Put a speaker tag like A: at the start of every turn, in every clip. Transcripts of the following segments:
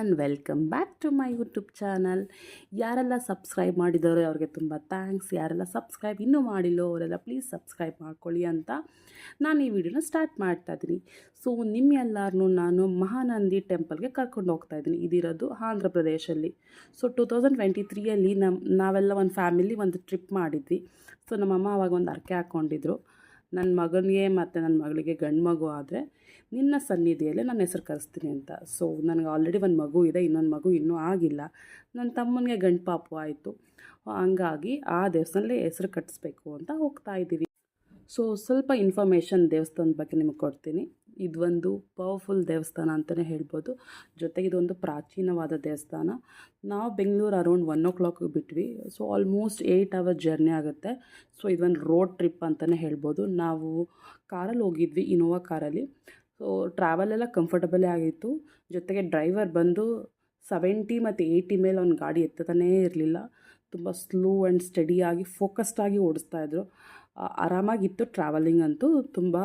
A: And welcome back to my YouTube channel. ಯಾರೆಲ್ಲ subscribe ಮಾಡಿದವರು ಅವ್ರಿಗೆ ತುಂಬ ಥ್ಯಾಂಕ್ಸ್. ಯಾರೆಲ್ಲ ಸಬ್ಸ್ಕ್ರೈಬ್ ಇನ್ನೂ ಮಾಡಿಲ್ಲೋ ಅವರೆಲ್ಲ ಪ್ಲೀಸ್ ಸಬ್ಸ್ಕ್ರೈಬ್ ಮಾಡ್ಕೊಳ್ಳಿ ಅಂತ ನಾನು ಈ ವಿಡಿಯೋನ ಸ್ಟಾರ್ಟ್ ಮಾಡ್ತಾಯಿದ್ದೀನಿ. ಸೊ ನಿಮ್ಮೆಲ್ಲರನ್ನೂ ನಾನು ಮಹಾನಂದಿ ಟೆಂಪಲ್ಗೆ ಕರ್ಕೊಂಡು ಹೋಗ್ತಾಯಿದ್ದೀನಿ. ಇದಿರೋದು ಆಂಧ್ರ ಪ್ರದೇಶಲ್ಲಿ. ಸೊ 2023ಯಲ್ಲಿ ನಾವೆಲ್ಲ ಒಂದು ಫ್ಯಾಮಿಲಿ ಒಂದು ಟ್ರಿಪ್ ಮಾಡಿದ್ವಿ. ಸೊ ನಮ್ಮಮ್ಮ ಅವಾಗ ಒಂದು ಹರಕೆ ಹಾಕ್ಕೊಂಡಿದ್ರು, ನನ್ನ ಮಗನಿಗೆ ಮತ್ತು ನನ್ನ ಮಗಳಿಗೆ ಗಂಡು ಮಗು ಆದರೆ ನಿನ್ನ ಸನ್ನಿಧಿಯಲ್ಲೇ ನನ್ನ ಹೆಸರು ಕರೆಸ್ತೀನಿ ಅಂತ. ಸೊ ನನಗೆ ಆಲ್ರೆಡಿ ಒಂದು ಮಗು ಇದೆ, ಇನ್ನೊಂದು ಮಗು ಇನ್ನೂ ಆಗಿಲ್ಲ. ನನ್ನ ತಮ್ಮನಿಗೆ ಗಂಡು ಪಾಪು ಆಯಿತು. ಹಂಗಾಗಿ ಆ ದೇವಸ್ಥಾನದಲ್ಲಿ ಹೆಸರು ಕಟ್ಟಿಸ್ಬೇಕು ಅಂತ ಹೋಗ್ತಾಯಿದ್ದೀವಿ. ಸೊ ಸ್ವಲ್ಪ ಇನ್ಫಾರ್ಮೇಷನ್ ದೇವಸ್ಥಾನದ ಬಗ್ಗೆ ನಿಮಗೆ ಕೊಡ್ತೀನಿ. ಇದೊಂದು ಪವರ್ಫುಲ್ ದೇವಸ್ಥಾನ ಅಂತಲೇ ಹೇಳ್ಬೋದು. ಜೊತೆಗೆ ಇದೊಂದು ಪ್ರಾಚೀನವಾದ ದೇವಸ್ಥಾನ. ನಾವು ಬೆಂಗಳೂರು ಅರೌಂಡ್ 1 o'clock ಬಿಟ್ವಿ. ಸೊ ಆಲ್ಮೋಸ್ಟ್ 8 hours ಜರ್ನಿ ಆಗುತ್ತೆ. ಸೊ ಇದೊಂದು ರೋಡ್ ಟ್ರಿಪ್ ಅಂತಲೇ ಹೇಳ್ಬೋದು. ನಾವು ಕಾರಲ್ಲಿ ಹೋಗಿದ್ವಿ, ಇನೋವಾ ಕಾರಲ್ಲಿ. ಸೊ ಟ್ರಾವೆಲೆಲ್ಲ ಕಂಫರ್ಟಬಲೇ ಆಗಿತ್ತು. ಜೊತೆಗೆ ಡ್ರೈವರ್ ಬಂದು 70 ಮತ್ತು 80 ಮೇಲೆ ಅವ್ನ ಗಾಡಿ ಎತ್ತತಾನೇ ಇರಲಿಲ್ಲ. ತುಂಬ ಸ್ಲೋ ಆ್ಯಂಡ್ ಸ್ಟಡಿಯಾಗಿ ಫೋಕಸ್ಡಾಗಿ ಓಡಿಸ್ತಾಯಿದ್ರು. ಆರಾಮಾಗಿತ್ತು ಟ್ರಾವೆಲಿಂಗ್ ಅಂತೂ. ತುಂಬ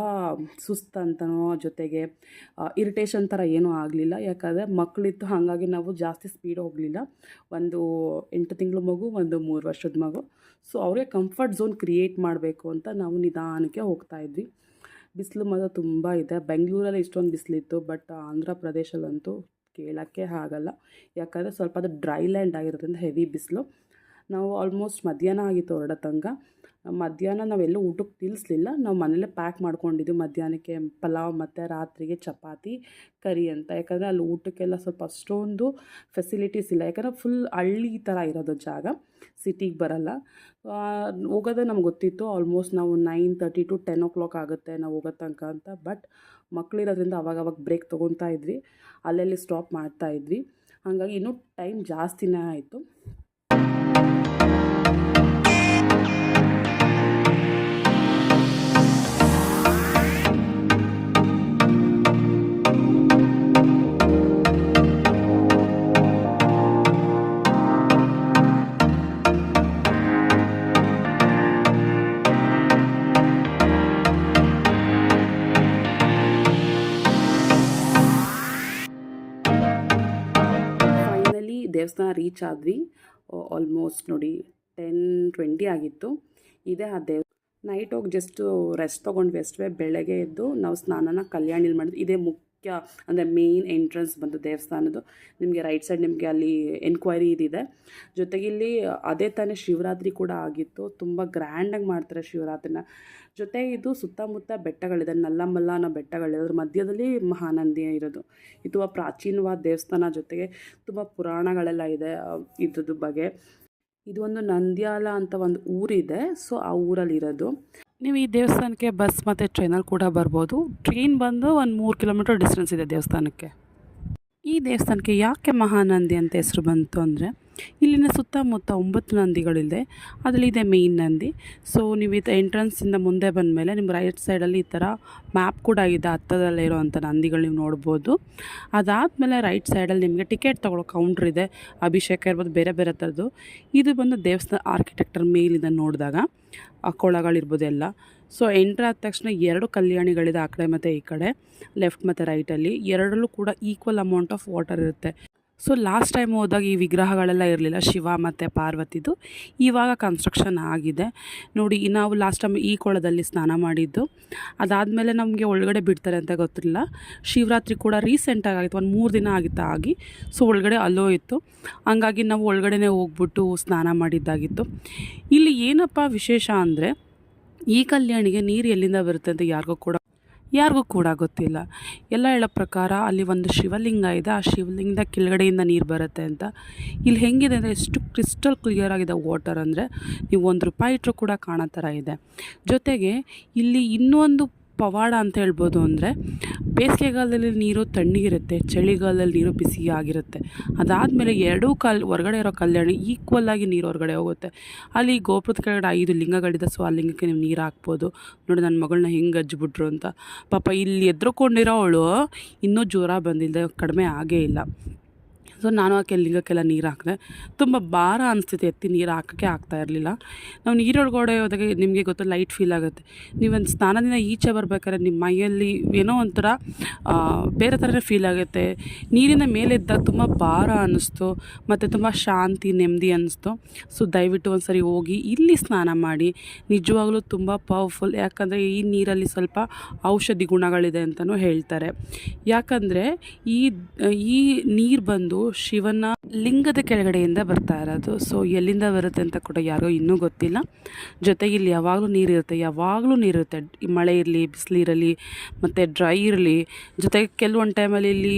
A: ಸುಸ್ತಂತನೋ ಜೊತೆಗೆ ಇರಿಟೇಷನ್ ಥರ ಏನೂ ಆಗಲಿಲ್ಲ. ಯಾಕಂದರೆ ಮಕ್ಕಳಿತ್ತು, ಹಾಗಾಗಿ ನಾವು ಜಾಸ್ತಿ ಸ್ಪೀಡ್ ಹೋಗಲಿಲ್ಲ. ಒಂದು 8 ತಿಂಗಳ ಮಗು, ಒಂದು 3 ವರ್ಷದ ಮಗು. ಸೊ ಅವ್ರಿಗೆ ಕಂಫರ್ಟ್ ಝೋನ್ ಕ್ರಿಯೇಟ್ ಮಾಡಬೇಕು ಅಂತ ನಾವು ನಿಧಾನಕ್ಕೆ ಹೋಗ್ತಾಯಿದ್ವಿ. ಬಿಸಿಲು ಮಾತ್ರ ತುಂಬ ಇದೆ. ಬೆಂಗಳೂರಲ್ಲಿ ಇಷ್ಟೊಂದು ಬಿಸಿಲಿತ್ತು, ಬಟ್ ಆಂಧ್ರ ಪ್ರದೇಶಲ್ಲಂತೂ ಕೇಳೋಕ್ಕೆ ಆಗಲ್ಲ. ಯಾಕಂದರೆ ಸ್ವಲ್ಪ ಅದು ಡ್ರೈ ಲ್ಯಾಂಡ್ ಆಗಿರೋದ್ರಿಂದ ಹೆವಿ ಬಿಸಿಲು. ನಾವು ಆಲ್ಮೋಸ್ಟ್ ಮಧ್ಯಾಹ್ನ ಆಗಿತ್ತು ಹೊರಡೋ ತನಕ. ಮಧ್ಯಾಹ್ನ ನಾವೆಲ್ಲೂ ಊಟಕ್ಕೆ ನಿಲ್ಲಿಸಲಿಲ್ಲ. ನಾವು ಮನೇಲೇ ಪ್ಯಾಕ್ ಮಾಡ್ಕೊಂಡಿದ್ವಿ ಮಧ್ಯಾಹ್ನಕ್ಕೆ ಪಲಾವ್ ಮತ್ತು ರಾತ್ರಿಗೆ ಚಪಾತಿ ಕರಿ ಅಂತ. ಯಾಕಂದರೆ ಅಲ್ಲಿ ಊಟಕ್ಕೆಲ್ಲ ಸ್ವಲ್ಪ ಅಷ್ಟೊಂದು ಫೆಸಿಲಿಟೀಸ್ ಇಲ್ಲ. ಯಾಕಂದರೆ ಫುಲ್ ಹಳ್ಳಿ ಥರ ಇರೋದು ಜಾಗ, ಸಿಟಿಗೆ ಬರಲ್ಲ. ಹೋಗೋದೇ ನಮ್ಗೆ ಗೊತ್ತಿತ್ತು. ಆಲ್ಮೋಸ್ಟ್ ನಾವು 9:30 to 10 o'clock ಆಗುತ್ತೆ ನಾವು ಹೋಗೋ ತನಕ ಅಂತ. ಬಟ್ ಮಕ್ಕಳಿರೋದ್ರಿಂದ ಅವಾಗವಾಗ ಬ್ರೇಕ್ ತೊಗೊತಾ ಇದ್ವಿ, ಅಲ್ಲಲ್ಲಿ ಸ್ಟಾಪ್ ಮಾಡ್ತಾಯಿದ್ವಿ. ಹಾಗಾಗಿ ಇನ್ನೂ ಟೈಮ್ ಜಾಸ್ತಿನೇ ಆಯಿತು. ದೇವಸ್ಥಾನ ರೀಚ್ ಆದ್ವಿ. ಆಲ್ಮೋಸ್ಟ್ ನೋಡಿ 10:20 ಆಗಿತ್ತು. ಇದೇ ಆ ನೈಟ್ ಹೋಗಿ ಜಸ್ಟು ರೆಸ್ಟ್ ತೊಗೊಂಡ್ವಿ ಅಷ್ಟೇ. ಬೆಳಗ್ಗೆ ಎದ್ದು ನಾವು ಸ್ನಾನನ ಕಲ್ಯಾಣಿಲಿ ಮಾಡಿದ್ವಿ. ಇದೇ ಮುಖ್ಯ ಅಂದರೆ ಮೇನ್ ಎಂಟ್ರೆನ್ಸ್ ಬಂದು ದೇವಸ್ಥಾನದ್ದು. ನಿಮಗೆ ರೈಟ್ ಸೈಡ್ ನಿಮಗೆ ಅಲ್ಲಿ ಎನ್ಕ್ವೈರಿ ಇದಿದೆ. ಜೊತೆಗೆ ಇಲ್ಲಿ ಅದೇ ತಾನೇ ಶಿವರಾತ್ರಿ ಕೂಡ ಆಗಿತ್ತು. ತುಂಬ ಗ್ರ್ಯಾಂಡಾಗಿ ಮಾಡ್ತಾರೆ ಶಿವರಾತ್ರಿನ. ಜೊತೆಗೆ ಇದು ಸುತ್ತಮುತ್ತ ಬೆಟ್ಟಗಳಿದೆ, ನಲ್ಲಮಲ್ಲ ಅನ್ನೋ ಬೆಟ್ಟಗಳಿದೆ. ಅದ್ರ ಮಧ್ಯದಲ್ಲಿ ಮಹಾನಂದಿ ಇರೋದು. ಇದು ಪ್ರಾಚೀನವಾದ ದೇವಸ್ಥಾನ. ಜೊತೆಗೆ ತುಂಬ ಪುರಾಣಗಳೆಲ್ಲ ಇದೆ ಇದ್ರದ್ದು ಬಗ್ಗೆ. ಇದು ಒಂದು ನಂದ್ಯಾಲ ಅಂತ ಒಂದು ಊರಿದೆ. ಸೊ ಆ ಊರಲ್ಲಿರೋದು. ನೀವು ಈ ದೇವಸ್ಥಾನಕ್ಕೆ ಬಸ್ ಮತ್ತು ಟ್ರೈನಲ್ಲಿ ಕೂಡ ಬರ್ಬೋದು. ಟ್ರೈನ್ ಬಂದು ಒಂದು 3 kilometer ಡಿಸ್ಟೆನ್ಸ್ ಇದೆ ದೇವಸ್ಥಾನಕ್ಕೆ. ಈ ದೇವಸ್ಥಾನಕ್ಕೆ ಯಾಕೆ ಮಹಾನಂದಿ ಅಂತ ಹೆಸರು ಬಂತು ಅಂದರೆ, ಇಲ್ಲಿನ ಸುತ್ತಮುತ್ತ 9 ನಂದಿಗಳಿದೆ. ಅದರಲ್ಲಿ ಇದೆ ಮೇಯ್ನ್ ನಂದಿ. ಸೊ ನೀವು ಇದು ಎಂಟ್ರೆನ್ಸಿಂದ ಮುಂದೆ ಬಂದ ಮೇಲೆ ನಿಮ್ಮ ರೈಟ್ ಸೈಡಲ್ಲಿ ಈ ಥರ ಮ್ಯಾಪ್ ಕೂಡ ಇದೆ. ಹತ್ತದಲ್ಲೇ ಇರೋವಂಥ ನಂದಿಗಳು ನೀವು ನೋಡ್ಬೋದು. ಅದಾದಮೇಲೆ ರೈಟ್ ಸೈಡಲ್ಲಿ ನಿಮಗೆ ಟಿಕೆಟ್ ತೊಗೊಳ್ಳೋ ಕೌಂಟ್ರ್ ಇದೆ. ಅಭಿಷೇಕ ಇರ್ಬೋದು, ಬೇರೆ ಬೇರೆ ಥರದ್ದು. ಇದು ಬಂದು ದೇವಸ್ಥಾನ ಆರ್ಕಿಟೆಕ್ಟರ್ ಮೇಲಿಂದ ನೋಡಿದಾಗ ಆ ಕೊಳಗಳಿರ್ಬೋದು ಎಲ್ಲ. ಸೊ ಎಂಟ್ರ್ ಆದ ತಕ್ಷಣ 2 ಕಲ್ಯಾಣಿಗಳಿದೆ, ಆ ಕಡೆ ಮತ್ತು ಈ ಕಡೆ, ಲೆಫ್ಟ್ ಮತ್ತು ರೈಟಲ್ಲಿ. ಎರಡರಲ್ಲೂ ಕೂಡ ಈಕ್ವಲ್ ಅಮೌಂಟ್ ಆಫ್ ವಾಟರ್ ಇರುತ್ತೆ. ಸೊ ಲಾಸ್ಟ್ ಟೈಮ್ ಹೋದಾಗ ಈ ವಿಗ್ರಹಗಳೆಲ್ಲ ಇರಲಿಲ್ಲ, ಶಿವ ಮತ್ತು ಪಾರ್ವತಿದು. ಇವಾಗ ಕನ್ಸ್ಟ್ರಕ್ಷನ್ ಆಗಿದೆ ನೋಡಿ. ನಾವು ಲಾಸ್ಟ್ ಟೈಮ್ ಈ ಕೊಳದಲ್ಲಿ ಸ್ನಾನ ಮಾಡಿದ್ದು. ಅದಾದಮೇಲೆ ನಮಗೆ ಒಳಗಡೆ ಬಿಡ್ತಾರೆ ಅಂತ ಗೊತ್ತಿಲ್ಲ. ಶಿವರಾತ್ರಿ ಕೂಡ ರೀಸೆಂಟಾಗಿ ಆಗಿತ್ತು, ಒಂದು 3 ದಿನ ಆಗಿತ್ತು ಆಗಿ. ಸೊ ಒಳಗಡೆ ಅಲ್ಲೋ ಇತ್ತು. ಹಂಗಾಗಿ ನಾವು ಒಳಗಡೆ ಹೋಗ್ಬಿಟ್ಟು ಸ್ನಾನ ಮಾಡಿದ್ದಾಗಿತ್ತು. ಇಲ್ಲಿ ಏನಪ್ಪ ವಿಶೇಷ ಅಂದರೆ, ಈ ಕಲ್ಯಾಣಿಗೆ ನೀರು ಎಲ್ಲಿಂದ ಬರುತ್ತೆ ಅಂತ ಯಾರಿಗೂ ಕೂಡ ಗೊತ್ತಿಲ್ಲ. ಎಲ್ಲ ಹೇಳೋ ಪ್ರಕಾರ ಅಲ್ಲಿ ಒಂದು ಶಿವಲಿಂಗ ಇದೆ. ಆ ಶಿವಲಿಂಗದ ಕೆಳಗಡೆಯಿಂದ ನೀರು ಬರುತ್ತೆ ಅಂತ. ಇಲ್ಲಿ ಹೆಂಗಿದೆ ಅಂದರೆ, ಎಷ್ಟು ಕ್ರಿಸ್ಟಲ್ ಕ್ಲಿಯರ್ ಆಗಿದೆ ವಾಟರ್ ಅಂದರೆ, ನೀವು ₹1 ಇಟ್ಟರೂ ಕೂಡ ಕಾಣೋ ಥರ ಇದೆ. ಜೊತೆಗೆ ಇಲ್ಲಿ ಇನ್ನೊಂದು ಪವಾಡ ಅಂತ ಹೇಳ್ಬೋದು ಅಂದರೆ, ಬೇಸಿಗೆಗಾಲದಲ್ಲಿ ನೀರು ತಣ್ಣಗಿರುತ್ತೆ, ಚಳಿಗಾಲದಲ್ಲಿ ನೀರು ಬಿಸಿಯಾಗಿರುತ್ತೆ. ಅದಾದಮೇಲೆ ಎರಡೂ ಹೊರಗಡೆ ಇರೋ ಕಲ್ಯಾಣಿ ಈಕ್ವಲ್ಲಾಗಿ ನೀರು ಹೊರಗಡೆ ಹೋಗುತ್ತೆ. ಅಲ್ಲಿ ಗೋಪುರದ ಕೆಳಗಡೆ 5 ಲಿಂಗಗಳಿದೆ. ಸೊ ಆ ಲಿಂಗಕ್ಕೆ ನೀವು ನೀರು ಹಾಕ್ಬೋದು. ನೋಡಿ ನನ್ನ ಮಗಳನ್ನ ಹೆಂಗೆ ಹಜ್ಜಿಬಿಟ್ರು ಅಂತ. ಪಾಪ ಇಲ್ಲಿ ಎದ್ರುಕೊಂಡಿರೋ ಅವಳು ಇನ್ನೂ ಜ್ವರ ಬಂದಿಲ್ಲದೆ ಕಡಿಮೆ ಆಗೇ ಇಲ್ಲ. ಸೊ ನಾನು ಆಕೆ ಲಿಂಗಕ್ಕೆಲ್ಲ ನೀರು ಹಾಕಿದೆ. ತುಂಬ ಭಾರ ಅನಿಸ್ತಿತ್ತು, ಎತ್ತಿ ನೀರು ಹಾಕೋಕ್ಕೆ ಆಗ್ತಾ ಇರಲಿಲ್ಲ. ನಾವು ನೀರೊಳಗಡೆ ಹೋದಾಗ ನಿಮಗೆ ಗೊತ್ತು ಲೈಟ್ ಫೀಲ್ ಆಗುತ್ತೆ. ನೀವೊಂದು ಸ್ನಾನದಿಂದ ಈಚೆ ಬರ್ಬೇಕಾದ್ರೆ ನಿಮ್ಮ ಮೈಯಲ್ಲಿ ಏನೋ ಒಂಥರ ಬೇರೆ ಥರನೇ ಫೀಲ್ ಆಗುತ್ತೆ. ನೀರಿನ ಮೇಲಿದ್ದಾಗ ತುಂಬ ಭಾರ ಅನ್ನಿಸ್ತು ಮತ್ತು ತುಂಬ ಶಾಂತಿ ನೆಮ್ಮದಿ ಅನ್ನಿಸ್ತು. ಸೊ ದಯವಿಟ್ಟು ಒಂದು ಸರಿ ಹೋಗಿ ಇಲ್ಲಿ ಸ್ನಾನ ಮಾಡಿ. ನಿಜವಾಗ್ಲೂ ತುಂಬ ಪವರ್ಫುಲ್. ಯಾಕಂದರೆ ಈ ನೀರಲ್ಲಿ ಸ್ವಲ್ಪ ಔಷಧಿ ಗುಣಗಳಿದೆ ಅಂತಲೂ ಹೇಳ್ತಾರೆ. ಯಾಕಂದರೆ ಈ ನೀರು ಬಂದು ಶಿವನ ಲಿಂಗದ ಕೆಳಗಡೆಯಿಂದ ಬರ್ತಾ ಇರೋದು. ಸೊ ಎಲ್ಲಿಂದ ಬರುತ್ತೆ ಅಂತ ಕೂಡ ಯಾರಿಗೂ ಇನ್ನೂ ಗೊತ್ತಿಲ್ಲ. ಜೊತೆಗೆ ಇಲ್ಲಿ ಯಾವಾಗಲೂ ನೀರಿರುತ್ತೆ. ಮಳೆ ಇರಲಿ, ಬಿಸಿಲಿರಲಿ, ಮತ್ತು ಡ್ರೈ ಇರಲಿ. ಜೊತೆಗೆ ಕೆಲವೊಂದು ಟೈಮಲ್ಲಿ ಇಲ್ಲಿ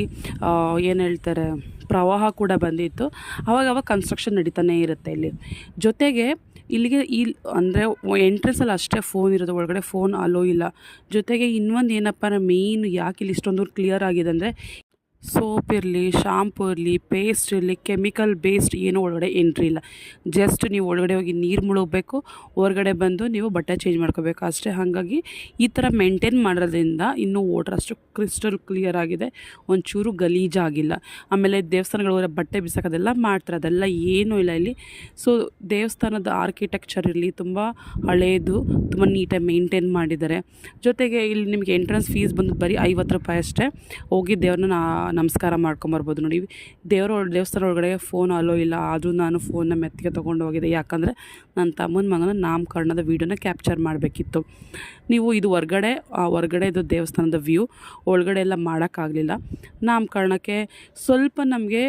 A: ಏನು ಹೇಳ್ತಾರೆ, ಪ್ರವಾಹ ಕೂಡ ಬಂದಿತ್ತು. ಆವಾಗ ಕನ್ಸ್ಟ್ರಕ್ಷನ್ ನಡೀತಾನೆ ಇರುತ್ತೆ ಇಲ್ಲಿ. ಜೊತೆಗೆ ಇಲ್ಲಿಗೆ ಅಂದರೆ ಎಂಟ್ರೆನ್ಸಲ್ಲಿ ಅಷ್ಟೇ ಫೋನ್ ಇರೋದು, ಒಳಗಡೆ ಫೋನ್ ಅಲೋ ಇಲ್ಲ. ಜೊತೆಗೆ ಇನ್ನೊಂದು ಏನಪ್ಪ ಅಂದರೆ ಮೇಯ್ನು ಯಾಕೆ ಇಲ್ಲಿ ಇಷ್ಟೊಂದು ಕ್ಲಿಯರ್ ಆಗಿದೆ ಅಂದರೆ, ಸೋಪ್ ಇರಲಿ, ಶಾಂಪು ಇರಲಿ, ಪೇಸ್ಟ್ ಇರಲಿ, ಕೆಮಿಕಲ್ ಬೇಸ್ಡ್ ಏನೂ ಒಳಗಡೆ ಎಂಟ್ರಿ ಇಲ್ಲ. ಜಸ್ಟ್ ನೀವು ಒಳಗಡೆ ಹೋಗಿ ನೀರು ಮುಳುಗಬೇಕು, ಹೊರಗಡೆ ಬಂದು ನೀವು ಬಟ್ಟೆ ಚೇಂಜ್ ಮಾಡ್ಕೋಬೇಕು ಅಷ್ಟೇ. ಹಾಗಾಗಿ ಈ ಥರ ಮೇಂಟೈನ್ ಮಾಡೋದ್ರಿಂದ ಇನ್ನೂ ವಾಟರ್ ಅಷ್ಟು ಕ್ರಿಸ್ಟಲ್ ಕ್ಲಿಯರ್ ಆಗಿದೆ, ಒಂಚೂರು ಗಲೀಜಾಗಿಲ್ಲ. ಆಮೇಲೆ ದೇವಸ್ಥಾನಗಳ ಬಟ್ಟೆ ಬಿಸಾಕೋದೆಲ್ಲ ಮಾಡ್ತಾರೆ, ಅದೆಲ್ಲ ಏನೂ ಇಲ್ಲ ಇಲ್ಲಿ. ಸೊ ದೇವಸ್ಥಾನದ ಆರ್ಕಿಟೆಕ್ಚರ್ ಇರಲಿ ತುಂಬ ಹಳೇದು, ತುಂಬ ನೀಟಾಗಿ ಮೇಂಟೈನ್ ಮಾಡಿದ್ದಾರೆ. ಜೊತೆಗೆ ಇಲ್ಲಿ ನಿಮಗೆ ಎಂಟ್ರೆನ್ಸ್ ಫೀಸ್ ಬಂದು ಬರೀ 50 ರೂಪಾಯಿ ಅಷ್ಟೇ. ಹೋಗಿ ದೇವ್ರನ್ನ ನಮಸ್ಕಾರ ಮಾಡ್ಕೊಂಬರ್ಬೋದು. ನೋಡಿ, ದೇವಸ್ಥಾನ ಒಳಗಡೆ ಫೋನ್ ಅಲೋ ಇಲ್ಲ. ಆದರೂ ನಾನು ಫೋನ್ನ ಮೆತ್ತಿಗೆ ತೊಗೊಂಡು ಹೋಗಿದೆ. ಯಾಕಂದರೆ ನನ್ನ ತಮ್ಮನ ಮಗನ ನಾಮಕರಣದ ವೀಡಿಯೋನ ಕ್ಯಾಪ್ಚರ್ ಮಾಡಬೇಕಿತ್ತು. ನೀವು ಇದು ಹೊರಗಡೆ ಇದು ದೇವಸ್ಥಾನದ ವ್ಯೂ, ಒಳಗಡೆ ಎಲ್ಲ ಮಾಡೋಕ್ಕಾಗಲಿಲ್ಲ. ನಾಮಕರಣಕ್ಕೆ ಸ್ವಲ್ಪ ನಮಗೆ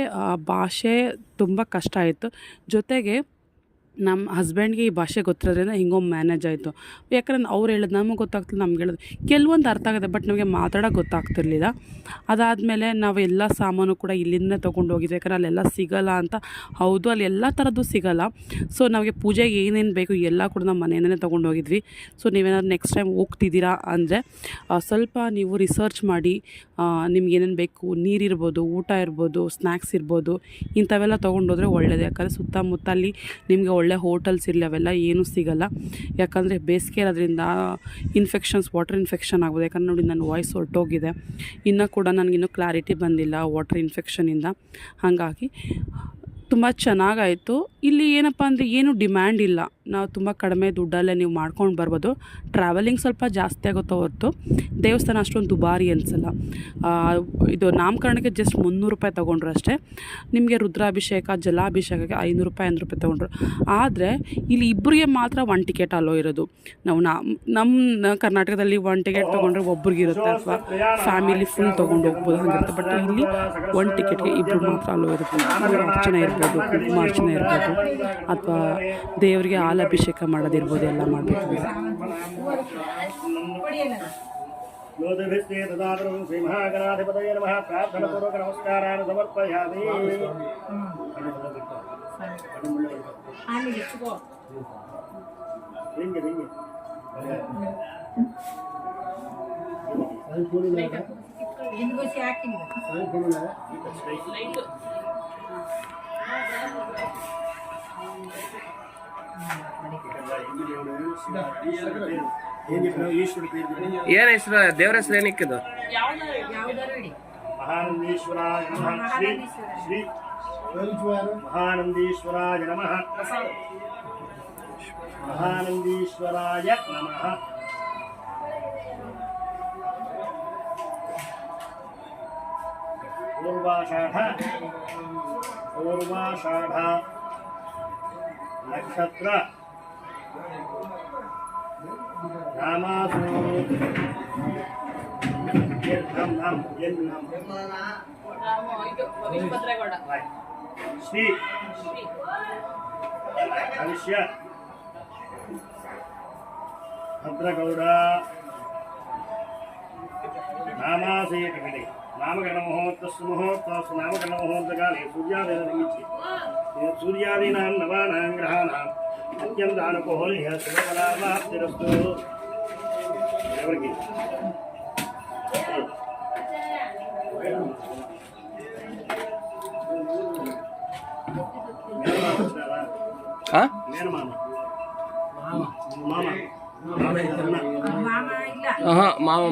A: ಭಾಷೆ ತುಂಬ ಕಷ್ಟ ಆಯಿತು. ಜೊತೆಗೆ ನಮ್ಮ ಹಸ್ಬೆಂಡ್ಗೆ ಈ ಭಾಷೆ ಗೊತ್ತಿರೋದ್ರಿಂದ ಹಿಂಗೊಮ್ಮೆ ಮ್ಯಾನೇಜ್ ಆಯಿತು. ಯಾಕಂದ್ರೆ ಅವ್ರು ಹೇಳೋದು ನಮಗೆ ಗೊತ್ತಾಗ್ತಿಲ್ಲ, ನಮ್ಗೆ ಹೇಳೋದು ಕೆಲವೊಂದು ಅರ್ಥ ಆಗುತ್ತೆ, ಬಟ್ ನಮಗೆ ಮಾತಾಡೋಕೆ ಗೊತ್ತಾಗ್ತಿರ್ಲಿಲ್ಲ. ಅದಾದಮೇಲೆ ನಾವು ಎಲ್ಲ ಸಾಮಾನು ಕೂಡ ಇಲ್ಲಿಂದನೇ ತೊಗೊಂಡು ಹೋಗಿದ್ವಿ. ಯಾಕಂದ್ರೆ ಅಲ್ಲೆಲ್ಲ ಸಿಗೋಲ್ಲ ಅಂತ. ಹೌದು, ಅಲ್ಲಿ ಎಲ್ಲ ಥರದ್ದು ಸಿಗೋಲ್ಲ. ಸೊ ನಮಗೆ ಪೂಜೆಗೆ ಏನೇನು ಬೇಕು ಎಲ್ಲ ಕೂಡ ನಾವು ಮನೆಯಿಂದನೇ ತೊಗೊಂಡು ಹೋಗಿದ್ವಿ. ಸೊ ನೀವೇನಾದ್ರು ನೆಕ್ಸ್ಟ್ ಟೈಮ್ ಹೋಗ್ತಿದ್ದೀರಾ ಅಂದರೆ ಸ್ವಲ್ಪ ನೀವು ರಿಸರ್ಚ್ ಮಾಡಿ, ನಿಮ್ಗೆ ಏನೇನು ಬೇಕು, ನೀರಿರ್ಬೋದು, ಊಟ ಇರ್ಬೋದು, ಸ್ನ್ಯಾಕ್ಸ್ ಇರ್ಬೋದು, ಇಂಥವೆಲ್ಲ ತೊಗೊಂಡೋದ್ರೆ ಒಳ್ಳೆಯದು. ಯಾಕಂದರೆ ಸುತ್ತಮುತ್ತ ಅಲ್ಲಿ ನಿಮಗೆ ಒಳ್ಳೆ ಹೋಟೆಲ್ಸ್ ಇರಲಿ, ಅವೆಲ್ಲ ಏನೂ ಸಿಗೋಲ್ಲ. ಯಾಕಂದರೆ ಬೇಸಿಗೆ ಇರೋದ್ರಿಂದ ವಾಟರ್ ಇನ್ಫೆಕ್ಷನ್ ಆಗ್ಬೋದು. ಯಾಕಂದರೆ ನೋಡಿ, ನನ್ನ ವಾಯ್ಸ್ ಹೊರಟೋಗಿದೆ, ಇನ್ನೂ ಕೂಡ ನನಗಿನ್ನೂ ಕ್ಲಾರಿಟಿ ಬಂದಿಲ್ಲ ವಾಟರ್ ಇನ್ಫೆಕ್ಷನಿಂದ. ಹಾಗಾಗಿ ತುಂಬ ಚೆನ್ನಾಗಾಯಿತು. ಇಲ್ಲಿ ಏನಪ್ಪ ಅಂದರೆ ಏನು ಡಿಮ್ಯಾಂಡ್ ಇಲ್ಲ, ನಾವು ತುಂಬ ಕಡಿಮೆ ದುಡ್ಡಲ್ಲೇ ನೀವು ಮಾಡ್ಕೊಂಡು ಬರ್ಬೋದು. ಟ್ರಾವೆಲಿಂಗ್ ಸ್ವಲ್ಪ ಜಾಸ್ತಿ ಆಗುತ್ತೋ ಹೊರತು ದೇವಸ್ಥಾನ ಅಷ್ಟೊಂದು ದುಬಾರಿ ಅನಿಸಲ್ಲ. ಇದು ನಾಮಕರಣಕ್ಕೆ ಜಸ್ಟ್ 300 ರೂಪಾಯಿ ತೊಗೊಂಡ್ರು ಅಷ್ಟೇ. ನಿಮಗೆ ರುದ್ರಾಭಿಷೇಕ, ಜಲಾಭಿಷೇಕಕ್ಕೆ 500 ರೂಪಾಯಿ ತೊಗೊಂಡ್ರು. ಆದರೆ ಇಲ್ಲಿ ಇಬ್ಬರಿಗೆ ಮಾತ್ರ 1 ಟಿಕೆಟ್ ಅಲೋ ಇರೋದು. ನಾವು ನಮ್ಮ ಕರ್ನಾಟಕದಲ್ಲಿ 1 ಟಿಕೆಟ್ ತೊಗೊಂಡ್ರೆ ಒಬ್ರಿಗಿರುತ್ತೆ, ಅಥವಾ ಫ್ಯಾಮಿಲಿ ಫುಲ್ ತೊಗೊಂಡು ಹೋಗ್ಬೋದು, ಹಾಗಿರುತ್ತೆ. ಬಟ್ ಇಲ್ಲಿ 1 ಟಿಕೆಟ್ಗೆ ಇಬ್ಬರು ಮಾತ್ರ ಅಲೋ ಇರುತ್ತೆ. ಅರ್ಚನೆ ಇರ್ಬೋದು, ಕುಂಕುಮಾರ್ಚನೆ ಇರ್ಬೋದು, ಅಥವಾ ದೇವರಿಗೆ ಅಭಿಷೇಕ ಮಾಡೋದಿರ್ಬೋದು, ಎಲ್ಲ ಮಾಡಬೇಕು.
B: ಏನ್ ಹೆಸರು, ದೇವ್ರ ಹೆಸರು ಏನಿಕ್ಕಿದು?
C: ಮಹಾನಂದೀಶ್ವರಾಯ ನಮಃ. ಶ್ರೀ ಮಹಾನಂದೀಶ್ವರಾಯ ನಮಃ. ಮಹಾನಂದೀಶ್ವರಾಯ ನಮಃ. ಪೂರ್ವಾಷಾಢ ನಕ್ಷತ್ರ ನಾಮಾಸು ಶ್ರೀ ಭವಿಷ್ಯ ಭದ್ರಗೌಡ ನಾಮಾಸೇಕಟೆ ನಾಮಕರಣ ಮುಹೂರ್ತಸ್ಸು ನಾಮಕರಣ ಮುಹೂರ್ತಕಾಲೇ ಸೂರ್ಯಾದೀನಾಂ ನವಾನಾಂ ಗ್ರಹಾಣಾಂ ಅತ್ಯಂತ ಅನುಕೂಲ್ಯ ಶುಭಫಲಾಪ್ತಿರಸ್ತು.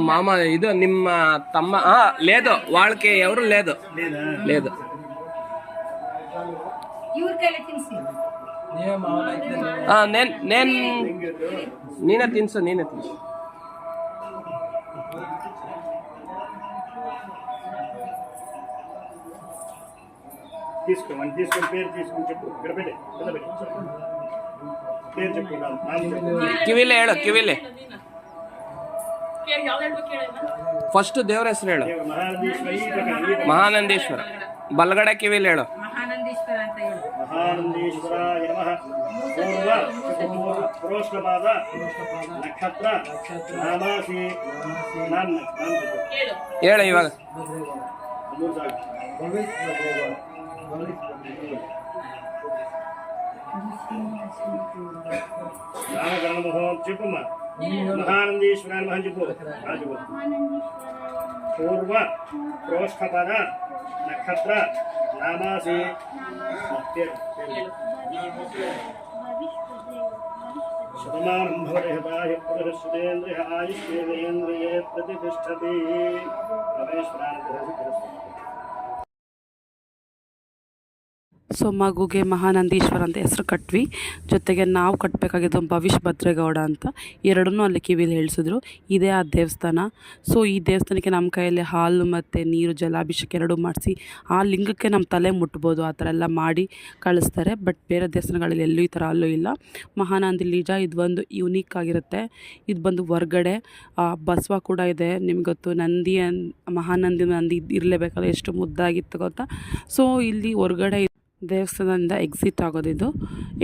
B: మామ ఇది నిమ్మ తమ్మ లేదు వాళ్ళకి ఎవరు లేదు లేదు.
D: ಇವ್ರ ಕೈಲಿ ತಿನ್ಸಿ.
B: ನೀನೇ ತಿನ್ಸು
C: తీసుకోమని పేరు తీసుకుని చెప్పు ఇక్కడ పెట్టి పేరు చెప్పు
B: ಕಿವಿಲೆ ಹೇಳು ಫಸ್ಟ್ ದೇವ್ರ ಹೆಸರು ಹೇಳು. ಮಹಾನಂದೀಶ್ವರ. ಬಲಗಡೆ ಕಿವಿಲೆ ಹೇಳು.
D: ಮಹಾನಂದೀಶ್ವರ ಅಂತ ಹೇಳು.
C: ಮಹಾನಂದೀಶ್ವರಾಯ ನಮಃ. ಪೂರ್ವ ಪುರೋಷ್ಠಪಾದ ನಕ್ಷತ್ರ ನಾಮಾಸಿ
B: ಹೇಳು ಇವಾಗ.
C: నామకరణ మహోత్సవం చెప్పుమా. మహానందీశ్వరాన్ని మహం చెప్పు. పూర్వ ప్రోష్ఠపద నక్షత్ర నామాసి శతమానం భవదేహతాయ పురుషేంద్రియ ఆయుష్యేంద్రియే ప్రతిష్టతి. పరమేశ్వరానుగ్రహ.
A: ಸೊ ಮಗುಗೆ ಮಹಾನಂದೀಶ್ವರ ಅಂತ ಹೆಸರು ಕಟ್ವಿ. ಜೊತೆಗೆ ನಾವು ಕಟ್ಟಬೇಕಾಗಿದ್ದು ಭವಿಷ್ ಭದ್ರೇಗೌಡ ಅಂತ ಎರಡನ್ನೂ ಅಲ್ಲಿ ಕಿವಿಲಿ ಹೇಳಿಸಿದ್ರು. ಇದೇ ಆ ದೇವಸ್ಥಾನ. ಸೊ ಈ ದೇವಸ್ಥಾನಕ್ಕೆ ನಮ್ಮ ಕೈಯಲ್ಲಿ ಹಾಲು ಮತ್ತು ನೀರು ಜಲಾಭಿಷೇಕ ಎರಡೂ ಮಾಡಿಸಿ ಆ ಲಿಂಗಕ್ಕೆ ನಮ್ಮ ತಲೆ ಮುಟ್ಬೋದು ಆ ಥರ ಎಲ್ಲ ಮಾಡಿ ಕಳಿಸ್ತಾರೆ. ಬಟ್ ಬೇರೆ ದೇವಸ್ಥಾನಗಳಲ್ಲಿ ಎಲ್ಲೂ ಈ ಥರ ಅಲ್ಲೂ ಇಲ್ಲ. ಮಹಾನಂದಿ ನಿಜ ಇದು ಒಂದು ಯುನೀಕ್ ಆಗಿರುತ್ತೆ. ಇದು ಬಂದು ಹೊರ್ಗಡೆ ಬಸವ ಕೂಡ ಇದೆ. ನಿಮ್ಗೆ ಗೊತ್ತು ಮಹಾನಂದಿ ನಂದಿ ಇರಲೇಬೇಕಲ್ಲ, ಎಷ್ಟು ಮುದ್ದಾಗಿತ್ತು ಗೊತ್ತಾ. ಸೊ ಇಲ್ಲಿ ಹೊರ್ಗಡೆ ದೇವಸ್ಥಾನದಿಂದ ಎಕ್ಸಿಟ್ ಆಗೋದಿದು.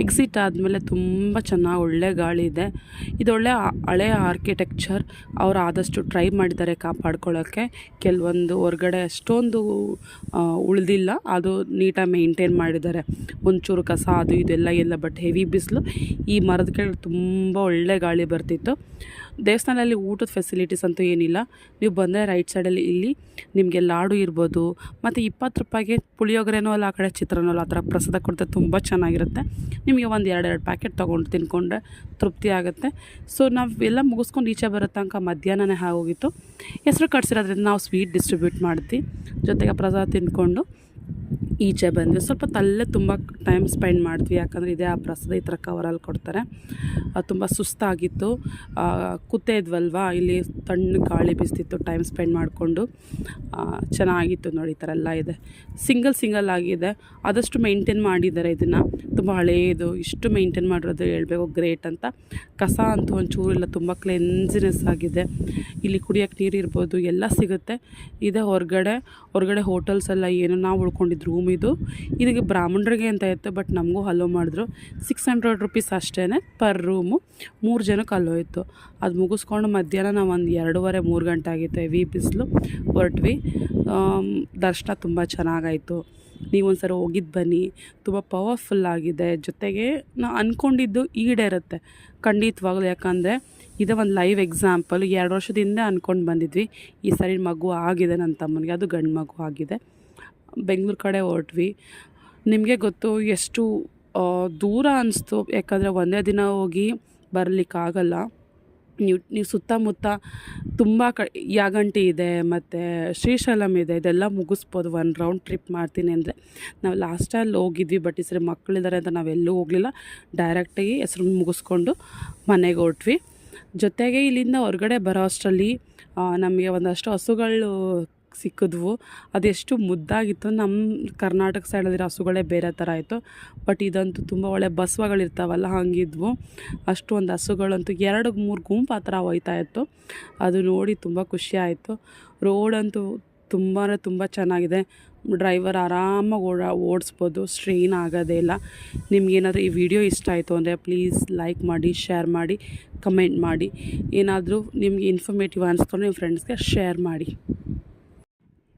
A: ಎಕ್ಸಿಟ್ ಆದಮೇಲೆ ತುಂಬ ಚೆನ್ನಾಗಿ ಒಳ್ಳೆ ಗಾಳಿ ಇದೆ. ಇದೊಳ್ಳೆ ಹಳೆಯ ಆರ್ಕಿಟೆಕ್ಚರ್. ಅವರು ಆದಷ್ಟು ಟ್ರೈ ಮಾಡಿದ್ದಾರೆ ಕಾಪಾಡ್ಕೊಳ್ಳೋಕ್ಕೆ. ಕೆಲವೊಂದು ಹೊರ್ಗಡೆ ಅಷ್ಟೊಂದು ಉಳಿದಿಲ್ಲ, ಅದು ನೀಟಾಗಿ ಮೇಂಟೈನ್ ಮಾಡಿದ್ದಾರೆ. ಒಂಚೂರು ಕಸ ಅದು ಇದೆಲ್ಲ ಇಲ್ಲ. ಬಟ್ ಹೆವಿ ಬಿಸಿಲು. ಈ ಮರದ ಕೆಳಗೆ ತುಂಬ ಒಳ್ಳೆ ಗಾಳಿ ಬರ್ತಿತ್ತು. ದೇವಸ್ಥಾನದಲ್ಲಿ ಊಟದ ಫೆಸಿಲಿಟೀಸ್ ಅಂತೂ ಏನಿಲ್ಲ. ನೀವು ಬಂದರೆ ರೈಟ್ ಸೈಡಲ್ಲಿ ಇಲ್ಲಿ ನಿಮಗೆ ಲಾಡು ಇರ್ಬೋದು, ಮತ್ತು 20 ರೂಪಾಯಿಗೆ ಪುಳಿಯೋಗರೆನೋ ಅಲ್ಲ, ಆ ಕಡೆ ಚಿತ್ರಾನ್ನೋ ಅಲ್ಲ, ಆ ಥರ ಪ್ರಸಾದ ಕೊಡ್ತಾರೆ. ತುಂಬ ಚೆನ್ನಾಗಿರುತ್ತೆ. ನಿಮಗೆ ಒಂದು 2 ಪ್ಯಾಕೆಟ್ ತೊಗೊಂಡು ತಿನ್ಕೊಂಡ್ರೆ ತೃಪ್ತಿ ಆಗುತ್ತೆ. ಸೊ ನಾವೆಲ್ಲ ಮುಗಿಸ್ಕೊಂಡು ಈಚೆ ಬರೋ ತನಕ ಮಧ್ಯಾಹ್ನನೇ ಆಗೋಗಿತ್ತು. ಹೆಸರು ಕಟ್ಸಿರೋದ್ರಿಂದ ನಾವು ಸ್ವೀಟ್ ಡಿಸ್ಟ್ರಿಬ್ಯೂಟ್ ಮಾಡ್ತೀವಿ. ಜೊತೆಗೆ ಪ್ರಸಾದ ತಿಂದ್ಕೊಂಡು ಈಚೆ ಬಂದ್ವಿ. ಸ್ವಲ್ಪ ತಲ್ಲೇ ತುಂಬ ಟೈಮ್ ಸ್ಪೆಂಡ್ ಮಾಡಿದ್ವಿ. ಯಾಕಂದರೆ ಇದೇ ಆ ಪ್ರಸಾದ ಈ ಥರ ಕವರಲ್ಲಿ ಕೊಡ್ತಾರೆ. ತುಂಬ ಸುಸ್ತಾಗಿತ್ತು. ಕೂತೇ ಇದ್ವಲ್ವಾ, ಇಲ್ಲಿ ತಣ್ಣ ಗಾಳಿ ಬೀಸ್ತಿತ್ತು. ಟೈಮ್ ಸ್ಪೆಂಡ್ ಮಾಡಿಕೊಂಡು ಚೆನ್ನಾಗಿತ್ತು ನೋಡಿ. ಈ ಥರ ಎಲ್ಲ ಇದೆ. ಸಿಂಗಲ್ ಆಗಿದೆ. ಆದಷ್ಟು ಮೇಂಟೈನ್ ಮಾಡಿದ್ದಾರೆ ಇದನ್ನು. ತುಂಬ ಹಳೆಯದು. ಇಷ್ಟು ಮೇಂಟೈನ್ ಮಾಡಿರೋದು ಹೇಳ್ಬೇಕು ಗ್ರೇಟ್ ಅಂತ. ಕಸ ಅಂತೂ ಒಂಚೂರಿಲ್ಲ. ತುಂಬ ಕ್ಲೆನ್ಸಿನೆಸ್ ಆಗಿದೆ. ಇಲ್ಲಿ ಕುಡಿಯೋಕ್ಕೆ ನೀರು ಇರ್ಬೋದು, ಎಲ್ಲ ಸಿಗುತ್ತೆ. ಇದೆ ಹೊರಗಡೆ ಹೋಟೆಲ್ಸ್ ಎಲ್ಲ ಏನು ನಾವು ಉಳ್ಕೊಂಡಿದ್ದು ರೂಮ್ ಇದು. ಇದಕ್ಕೆ ಬ್ರಾಹ್ಮಣರಿಗೆ ಅಂತ ಇತ್ತು. ಬಟ್ ನಮಗೂ ಅಲೋ ಮಾಡಿದ್ರು. 600 ರೂಪೀಸ್ ಅಷ್ಟೇ ಪರ್ ರೂಮು. 3 ಜನಕ್ಕೆ ಅಲೋ ಇತ್ತು. ಅದು ಮುಗಿಸ್ಕೊಂಡು ಮಧ್ಯಾಹ್ನ ನಾವು ಒಂದು 2:30-3 ಗಂಟೆ ಆಗಿತ್ತು. ಹೆವಿ ಬಿಸಿಲು ಹೊರಟ್ವಿ. ದರ್ಶನ ತುಂಬ ಚೆನ್ನಾಗಾಯಿತು. ನೀವೊಂದ್ಸರಿ ಹೋಗಿದ್ದು ಬನ್ನಿ. ತುಂಬ ಪವರ್ಫುಲ್ ಆಗಿದೆ. ಜೊತೆಗೆ ನಾವು ಅಂದ್ಕೊಂಡಿದ್ದು ಈಡೇರುತ್ತೆ ಖಂಡಿತವಾಗ್ಲೂ. ಯಾಕಂದರೆ ಇದೇ ಒಂದು ಲೈವ್ ಎಕ್ಸಾಂಪಲ್. 2 ವರ್ಷದಿಂದ ಅಂದ್ಕೊಂಡು ಬಂದಿದ್ವಿ. ಈ ಸರಿ ಮಗು ಆಗಿದೆ ನನ್ನ ತಮ್ಮನಿಗೆ. ಅದು ಗಂಡು ಮಗು ಆಗಿದೆ. ಬೆಂಗಳೂರು ಕಡೆ ಹೊರಟ್ವಿ. ನಿಮಗೆ ಗೊತ್ತು ಎಷ್ಟು ದೂರ ಅನಿಸ್ತು. ಯಾಕಂದರೆ ಒಂದೇ ದಿನ ಹೋಗಿ ಬರಲಿಕ್ಕಾಗಲ್ಲ. ನೀವು ಸುತ್ತಮುತ್ತ ತುಂಬ ಯಾಗಂಟಿ ಇದೆ ಮತ್ತು ಶ್ರೀಶೈಲಂ ಇದೆ. ಇದೆಲ್ಲ ಮುಗಿಸ್ಬೋದು 1 ರೌಂಡ್ ಟ್ರಿಪ್ ಮಾಡ್ತೀನಿ ಅಂದರೆ. ನಾವು ಲಾಸ್ಟಲ್ಲಿ ಹೋಗಿದ್ವಿ. ಬಟ್ ಈ ಸರಿ ಮಕ್ಕಳಿದ್ದಾರೆ ಅಂತ ನಾವೆಲ್ಲೂ ಹೋಗಲಿಲ್ಲ. ಡೈರೆಕ್ಟಾಗಿ ಹೆಸರು ಮುಗಿಸ್ಕೊಂಡು ಮನೆಗೆ ಹೊರಟ್ವಿ. ಜೊತೆಗೆ ಇಲ್ಲಿಂದ ಹೊರಗಡೆ ಬರೋ ಅಷ್ಟರಲ್ಲಿ ನಮಗೆ ಒಂದಷ್ಟು ಹಸುಗಳು ಸಿಕ್ಕಿದ್ವು. ಅದೆಷ್ಟು ಮುದ್ದಾಗಿತ್ತು. ನಮ್ಮ ಕರ್ನಾಟಕ ಸೈಡಲ್ಲಿರೋ ಹಸುಗಳೇ ಬೇರೆ ಥರ ಆಯಿತು. ಬಟ್ ಇದಂತೂ ತುಂಬ ಒಳ್ಳೆ ಬಸವಗಳಿರ್ತಾವಲ್ಲ ಹಂಗಿದ್ವು. ಅಷ್ಟೊಂದು ಹಸುಗಳಂತೂ 2-3 ಗುಂಪು ಆ ಥರ ಹೋಯ್ತಾಯಿತ್ತು. ಅದು ನೋಡಿ ತುಂಬ ಖುಷಿ ಆಯಿತು. ರೋಡಂತೂ ತುಂಬ ಚೆನ್ನಾಗಿದೆ. ಡ್ರೈವರ್ ಆರಾಮಾಗಿ ಓಡಿಸ್ಬೋದು. ಸ್ಟ್ರೈನ್ ಆಗೋದೇ ಇಲ್ಲ. ನಿಮ್ಗೇನಾದರೂ ಈ ವಿಡಿಯೋ ಇಷ್ಟ ಆಯಿತು ಅಂದರೆ ಪ್ಲೀಸ್ ಲೈಕ್ ಮಾಡಿ, ಶೇರ್ ಮಾಡಿ, ಕಮೆಂಟ್ ಮಾಡಿ. ಏನಾದರೂ ನಿಮಗೆ ಇನ್ಫಾರ್ಮೇಟಿವ್ ಅನಿಸ್ಕೊಂಡು ನಿಮ್ಮ ಫ್ರೆಂಡ್ಸ್ಗೆ ಶೇರ್ ಮಾಡಿ.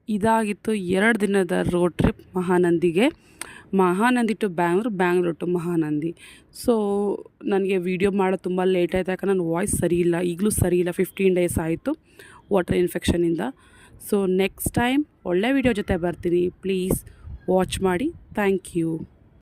A: ಇದಾಗಿತ್ತು 2 ದಿನದ road trip Mahanandi to Bangalore to Mahanandi. So ನನಗೆ ವಿಡಿಯೋ ಮಾಡೋದು ತುಂಬ ಲೇಟ್ ಆಯಿತು. ಯಾಕಂದ್ರೆ ನನ್ನ ವಾಯ್ಸ್ ಸರಿ ಇಲ್ಲ, ಈಗಲೂ ಸರಿ ಇಲ್ಲ. 15 ಡೇಸ್ ಆಯಿತು ವಾಟರ್ ಇನ್ಫೆಕ್ಷನಿಂದ. ಸೊ ನೆಕ್ಸ್ಟ್ ಟೈಮ್ ಒಳ್ಳೆ ವಿಡಿಯೋ ಜೊತೆ ಬರ್ತೀನಿ. ಪ್ಲೀಸ್ ವಾಚ್ ಮಾಡಿ. Thank you.